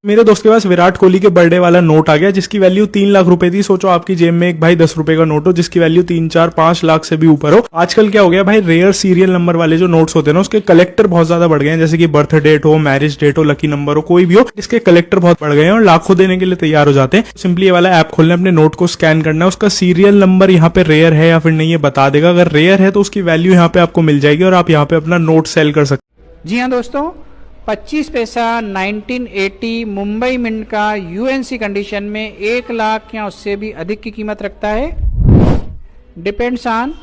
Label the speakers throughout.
Speaker 1: मेरे दोस्त के पास विराट कोहली के बर्थडे वाला नोट आ गया जिसकी वैल्यू 3 लाख रुपए थी। सोचो आपकी जेब में एक भाई 10 रुपए का नोट हो जिसकी वैल्यू 3, 4, 5 लाख से भी ऊपर हो। आजकल क्या हो गया भाई, रेयर सीरियल नंबर वाले जो नोट्स होते हैं ना उसके कलेक्टर बहुत ज्यादा बढ़ गए हैं। जैसे कि बर्थ डेट हो, मैरिज डेट हो, लकी नंबर हो, कोई भी हो, इसके कलेक्टर बहुत बढ़ गए हैं और लाखों देने के लिए तैयार हो जाते हैं। सिंपली ये वाला ऐप खोलना, अपने नोट को स्कैन करना है, उसका सीरियल नंबर यहाँ पे रेयर है या फिर नहीं ये बता देगा। अगर रेयर है तो उसकी वैल्यू यहाँ पे आपको मिल जाएगी और आप यहाँ पे अपना नोट सेल कर सकते।
Speaker 2: जी हाँ दोस्तों, 25 पैसा 1980 मुंबई मिंट का यूएनसी कंडीशन में 1 लाख या उससे भी अधिक की कीमत रखता है। डिपेंड्स ऑन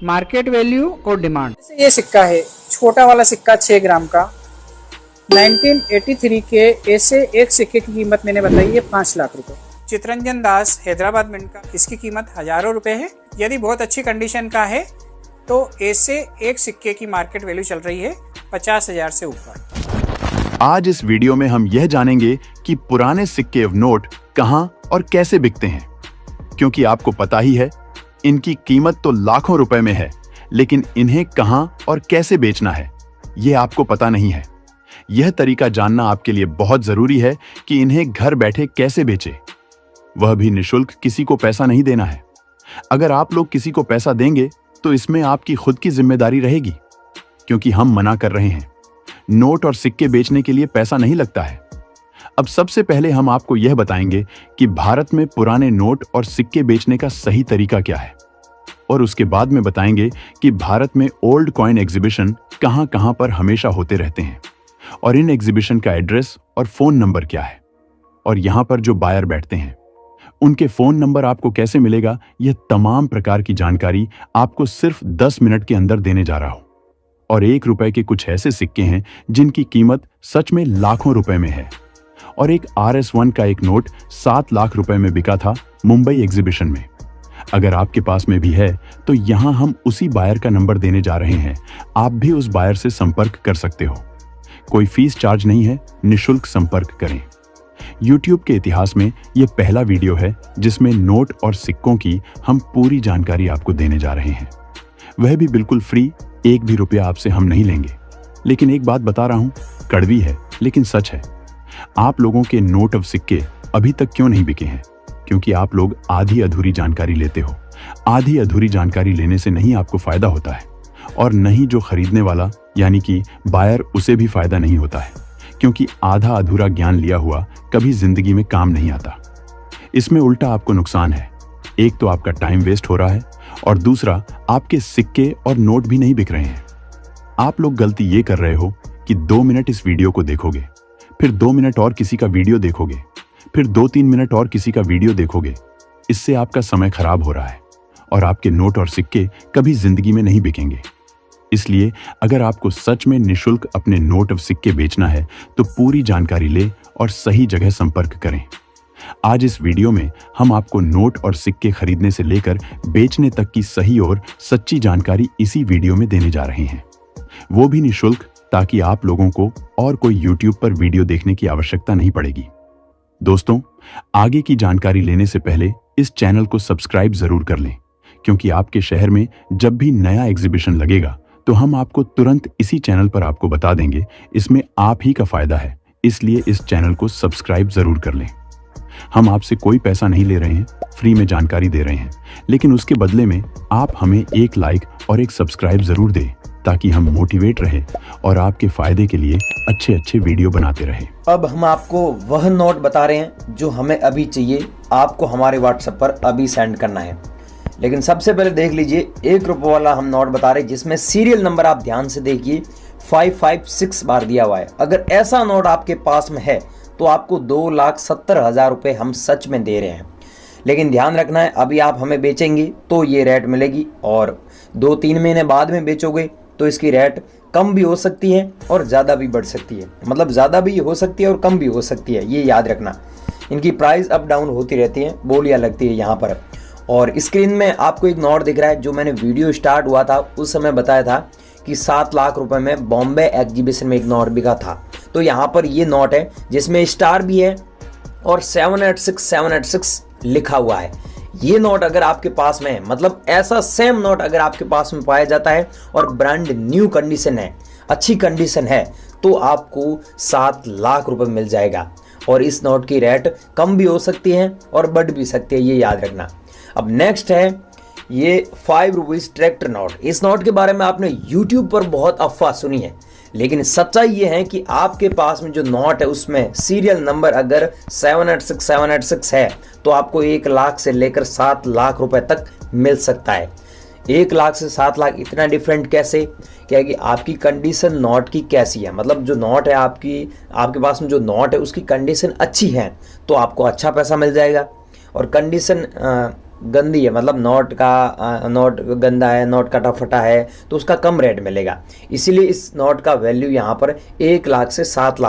Speaker 2: मार्केट वैल्यू और डिमांड।
Speaker 3: ये सिक्का है, छोटा वाला सिक्का 6 ग्राम का 1983 के। ऐसे एक सिक्के की कीमत मैंने बताई है 5 लाख रुपए। चितरंजन दास हैदराबाद मिंट का, इसकी कीमत हजारों रुपए है। यदि बहुत अच्छी कंडीशन का है तो ऐसे एक सिक्के की मार्केट वैल्यू चल रही है 50,000 से ऊपर।
Speaker 4: आज इस वीडियो में हम यह जानेंगे कि पुराने सिक्के और नोट कहां और कैसे बिकते हैं, क्योंकि आपको पता ही है इनकी कीमत तो लाखों रुपए में है, लेकिन इन्हें कहां और कैसे बेचना है यह आपको पता नहीं है। यह तरीका जानना आपके लिए बहुत जरूरी है कि इन्हें घर बैठे कैसे बेचे, वह भी निशुल्क। किसी को पैसा नहीं देना है। अगर आप लोग किसी को पैसा देंगे तो इसमें आपकी खुद की जिम्मेदारी रहेगी, क्योंकि हम मना कर रहे हैं। नोट और सिक्के बेचने के लिए पैसा नहीं लगता है। अब सबसे पहले हम आपको यह बताएंगे कि भारत में पुराने नोट और सिक्के बेचने का सही तरीका क्या है, और उसके बाद में बताएंगे कि भारत में ओल्ड कॉइन एग्जीबिशन कहां कहां पर हमेशा होते रहते हैं और इन एग्जीबिशन का एड्रेस और फोन नंबर क्या है, और यहां पर जो बायर बैठते हैं उनके फोन नंबर आपको कैसे मिलेगा। यह तमाम प्रकार की जानकारी आपको सिर्फ 10 मिनट के अंदर देने जा रहा हूं। और 1 रुपए के कुछ ऐसे सिक्के हैं जिनकी कीमत सच में लाखों रुपए में है। और एक RS1 का एक नोट 7 लाख रुपए में बिका था मुंबई एग्जीबिशन में। अगर आपके पास में भी है तो यहां हम उसी बायर का नंबर देने जा रहे हैं। आप भी उस बायर से संपर्क कर सकते हो। कोई फीस चार्ज नहीं है, निशुल्क संपर्क करें। YouTube के इतिहास में यह पहला वीडियो है जिसमें नोट और सिक्कों की हम पूरी जानकारी आपको देने जा रहे हैं, वह भी बिल्कुल फ्री। 1 भी रुपया आपसे हम नहीं लेंगे। लेकिन एक बात बता रहा हूं, कड़वी है लेकिन सच है। आप लोगों के नोट और सिक्के अभी तक क्यों नहीं बिके हैं? क्योंकि आप लोग आधी अधूरी जानकारी लेते हो। आधी अधूरी जानकारी लेने से नहीं आपको फायदा होता है, और नहीं जो खरीदने वाला यानी कि बायर उसे भी फायदा नहीं होता है, क्योंकि आधा अधूरा ज्ञान लिया हुआ कभी जिंदगी में काम नहीं आता। इसमें उल्टा आपको नुकसान है। एक तो आपका टाइम वेस्ट हो रहा है और दूसरा आपके सिक्के और नोट भी नहीं बिक रहे हैं। आप लोग गलती ये कर रहे हो कि 2 मिनट इस वीडियो को देखोगे, फिर 2 मिनट और किसी का वीडियो देखोगे, फिर 2-3 मिनट और किसी का वीडियो देखोगे। इससे आपका समय खराब हो रहा है और आपके नोट और सिक्के कभी जिंदगी में नहीं बिकेंगे। इसलिए अगर आपको सच में निशुल्क अपने नोट और सिक्के बेचना है तो पूरी जानकारी ले और सही जगह संपर्क करें। आज इस वीडियो में हम आपको नोट और सिक्के खरीदने से लेकर बेचने तक की सही और सच्ची जानकारी इसी वीडियो में देने जा रहे हैं, वो भी निशुल्क, ताकि आप लोगों को और कोई YouTube पर वीडियो देखने की आवश्यकता नहीं पड़ेगी। दोस्तों, आगे की जानकारी लेने से पहले इस चैनल को सब्सक्राइब जरूर कर लें, क्योंकि आपके शहर में जब भी नया एग्जीबिशन लगेगा तो हम आपको तुरंत इसी चैनल पर आपको बता देंगे। इसमें आप ही का फायदा है, इसलिए इस चैनल को सब्सक्राइब जरूर कर लें। हम आपसे कोई पैसा नहीं ले रहे हैं, फ्री में जानकारी दे रहे हैं, लेकिन उसके बदले में आप हमें 1 लाइक और 1 सब्सक्राइब जरूर दें, ताकि हम मोटिवेट रहे और आपके फायदे के लिए अच्छे अच्छे वीडियो बनाते रहे।
Speaker 5: अब हम आपको वह नोट बता रहे हैं जो हमें अभी चाहिए। आपको हमारे व्हाट्सएप पर अभी सेंड करना है। लेकिन सबसे पहले देख लीजिए, 1 रुपये वाला हम नोट बता रहे हैं जिसमें सीरियल नंबर आप ध्यान से देखिए 556 बार दिया हुआ है। अगर ऐसा नोट आपके पास में है तो आपको 2,70,000 रुपये हम सच में दे रहे हैं। लेकिन ध्यान रखना है, अभी आप हमें बेचेंगे तो ये रेट मिलेगी, और 2-3 महीने बाद में बेचोगे तो इसकी रेट कम भी हो सकती है और ज़्यादा भी बढ़ सकती है। मतलब ज़्यादा भी हो सकती है और कम भी हो सकती है, ये याद रखना। इनकी प्राइस अप डाउन होती रहती है, बोलियाँ लगती है यहाँ पर। और स्क्रीन में आपको एक नोट दिख रहा है, जो मैंने वीडियो स्टार्ट हुआ था उस समय बताया था कि 7 लाख रुपए में बॉम्बे एग्जीबिशन में एक नोट बिका था। तो यहाँ पर ये नोट है जिसमें स्टार भी है और 786 लिखा हुआ है। ये नोट अगर आपके पास में है, मतलब ऐसा सेम नोट अगर आपके पास में पाया जाता है और ब्रांड न्यू कंडीशन है, अच्छी कंडीशन है, तो आपको 7 लाख रुपए मिल जाएगा। और इस नोट की रेट कम भी हो सकती है और बढ़ भी सकती है, ये याद रखना। अब नेक्स्ट है ये 5 रुपीज़ ट्रैक्टर नोट। इस नोट के बारे में आपने यूट्यूब पर बहुत अफवाह सुनी है, लेकिन सच्चाई ये है कि आपके पास में जो नोट है उसमें सीरियल नंबर अगर 786 है तो आपको 1 लाख से लेकर 7 लाख रुपए तक मिल सकता है। 1 लाख से 7 लाख इतना डिफरेंट कैसे? क्या है कि आपकी कंडीशन नोट की कैसी है, मतलब जो नोट है आपके पास में जो नोट है उसकी कंडीशन अच्छी है तो आपको अच्छा पैसा मिल जाएगा, और कंडीशन गंदी है, मतलब नोट गंदा है, नोट कटा फटा है, तो उसका कम रेट मिलेगा। इसीलिए इस नोट का वैल्यू यहाँ पर 1 लाख से 7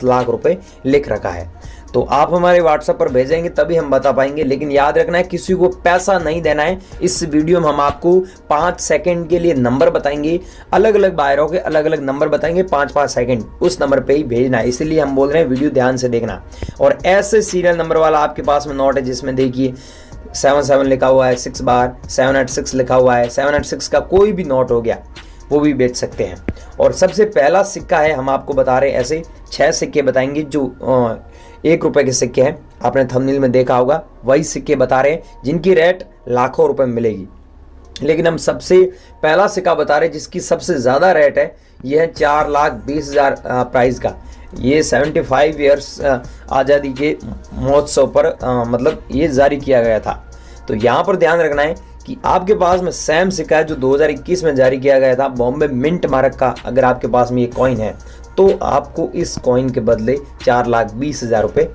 Speaker 5: लाख रुपए लिख रखा है। तो आप हमारे व्हाट्सएप पर भेजेंगे तभी हम बता पाएंगे, लेकिन याद रखना है किसी को पैसा नहीं देना है। इस वीडियो में हम आपको 5 सेकंड के लिए नंबर बताएंगे, अलग अलग बायरों के अलग अलग नंबर बताएंगे, 5-5 सेकंड उस नंबर पे ही भेजना है, इसीलिए हम बोल रहे हैं वीडियो ध्यान से देखना। और ऐसे सीरियल नंबर वाला आपके पास में नोट है जिसमें देखिए 77 लिखा हुआ है 6 बार, 786 लिखा हुआ है, 786 का कोई भी नोट हो गया वो भी बेच सकते हैं। और सबसे पहला सिक्का है, हम आपको बता रहे हैं ऐसे 6 सिक्के बताएंगे जो 1 रुपए के सिक्के हैं, आपने थंबनेल में देखा होगा, वही सिक्के बता रहे हैं जिनकी रेट लाखों रुपए में मिलेगी। लेकिन हम सबसे पहला सिक्का बता रहे हैं जिसकी सबसे ज़्यादा रेट है, यह है 4,20,000 प्राइस का। ये 75 ईयर्स आज़ादी के महोत्सव पर मतलब ये जारी किया गया था। तो यहाँ पर ध्यान रखना है कि आपके पास में सेम सिक्का है जो 2021 में जारी किया गया था, बॉम्बे मिंट मार्क का। अगर आपके पास में ये कॉइन है तो आपको इस कॉइन के बदले 4,20,000 रुपये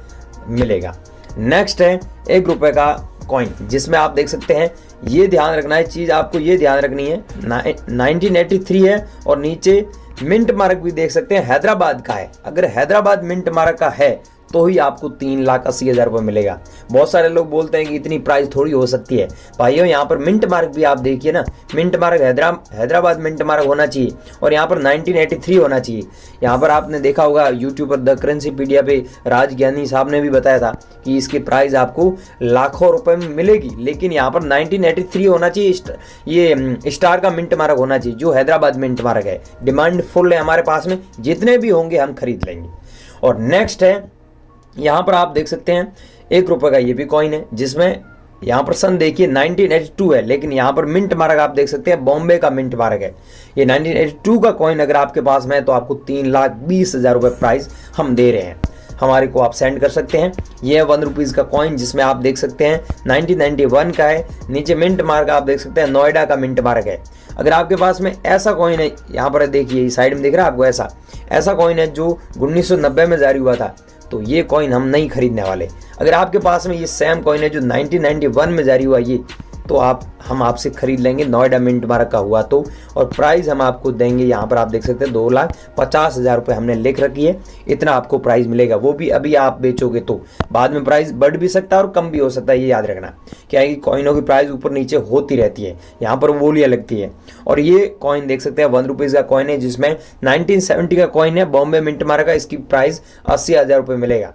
Speaker 5: मिलेगा। नेक्स्ट है 1 रुपये का कॉइन, जिसमें आप देख सकते हैं, ये ध्यान रखना है चीज़, आपको ये ध्यान रखनी है 1983 है और नीचे मिंट मार्क भी देख सकते हैं हैदराबाद का है। अगर हैदराबाद मिंट मार्क का है तो ही आपको 3,80,000 रुपये मिलेगा। बहुत सारे लोग बोलते हैं कि इतनी प्राइस थोड़ी हो सकती है। भाइयों यहाँ पर मिंट मार्क भी आप देखिए ना, mint mark Hyderabad mint mark होना चाहिए और यहाँ पर 1983 होना चाहिए। यहाँ पर आपने देखा होगा यूट्यूब पर द करेंसीपीडिया पे राज ज्ञानी साहब ने भी बताया था कि इसकी प्राइस आपको लाखों रुपए में मिलेगी, लेकिन यहाँ पर 1983 होना चाहिए। ये स्टार का मिंट मार्क होना चाहिए जो हैदराबाद मिंट मार्क है। डिमांड फुल है हमारे पास में, जितने भी होंगे हम खरीद लेंगे। और नेक्स्ट है, यहाँ पर आप देख सकते हैं 1 रुपये का ये भी कॉइन है जिसमें यहाँ पर सन देखिए 1982 है, लेकिन यहाँ पर मिंट मार्क आप देख सकते हैं बॉम्बे का मिंट मार्क है। ये 1982 का कॉइन अगर आपके पास में है तो आपको 3,20,000 रुपये प्राइस हम दे रहे हैं। हमारे को आप सेंड कर सकते हैं। ये 1 रुपीज़ का कॉइन जिसमें आप देख सकते हैं 1991 का है, नीचे मिंट मार्क आप देख सकते हैं नोएडा का मिंट मार्क है। अगर आपके पास में ऐसा कॉइन है, यहाँ पर देखिए साइड में दिख रहा है आपको, ऐसा कॉइन है जो 1990 में जारी हुआ था, तो ये कॉइन हम नहीं खरीदने वाले। अगर आपके पास में ये सेम कॉइन है जो 1991 में जारी हुआ ये, तो हम आपसे खरीद लेंगे नोएडा मिंट मार्क का हुआ तो। और प्राइस हम आपको देंगे, यहाँ पर आप देख सकते हैं 2,50,000 रुपये हमने लिख रखी है, इतना आपको प्राइस मिलेगा। वो भी अभी आप बेचोगे तो बाद में प्राइस बढ़ भी सकता है और कम भी हो सकता है, ये याद रखना। क्या है कि कॉइनों की प्राइस ऊपर नीचे होती रहती है, यहाँ पर बोलियाँ लगती है। और ये कॉइन देख सकते हैं 1 रुपीज़ का कॉइन है जिसमें 1970 का कॉइन है बॉम्बे मिंट मार्क का, इसकी प्राइस 80,000 रुपये मिलेगा।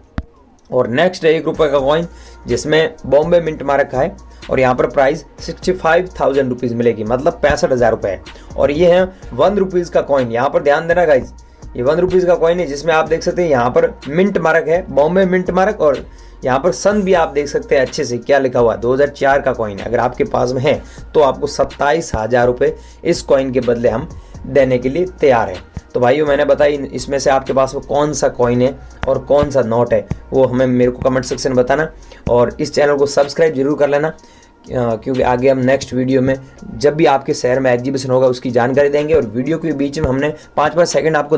Speaker 5: और नेक्स्ट है 1 रुपये का कॉइन जिसमें बॉम्बे मिंट मार्क का है और यहाँ पर प्राइस 65,000 रुपीज़ मिलेगी, मतलब 65,000 रुपये है। और ये है 1 रुपीज़ का कॉइन, यहाँ पर ध्यान देना गाइज, ये 1 रुपीज़ का कॉइन है जिसमें आप देख सकते हैं यहाँ पर मिंट मार्क है, बॉम्बे मिंट मार्क, और यहाँ पर सन भी आप देख सकते हैं अच्छे से क्या लिखा हुआ, 2004 का कॉइन है। अगर आपके पास में है तो आपको 27,000 रुपये इस कॉइन के बदले हम देने के लिए तैयार हैं। तो भाइयों मैंने बताई, इसमें से आपके पास में कौन सा कॉइन है और कौन सा नोट है वो हमें मेरे को कमेंट सेक्शन में बताना, और इस चैनल को सब्सक्राइब जरूर कर लेना, क्योंकि आगे हम नेक्स्ट वीडियो में जब भी आपके शहर में एग्जीबिशन होगा उसकी जानकारी देंगे। और वीडियो के बीच में हमने 5-5 सेकंड आपको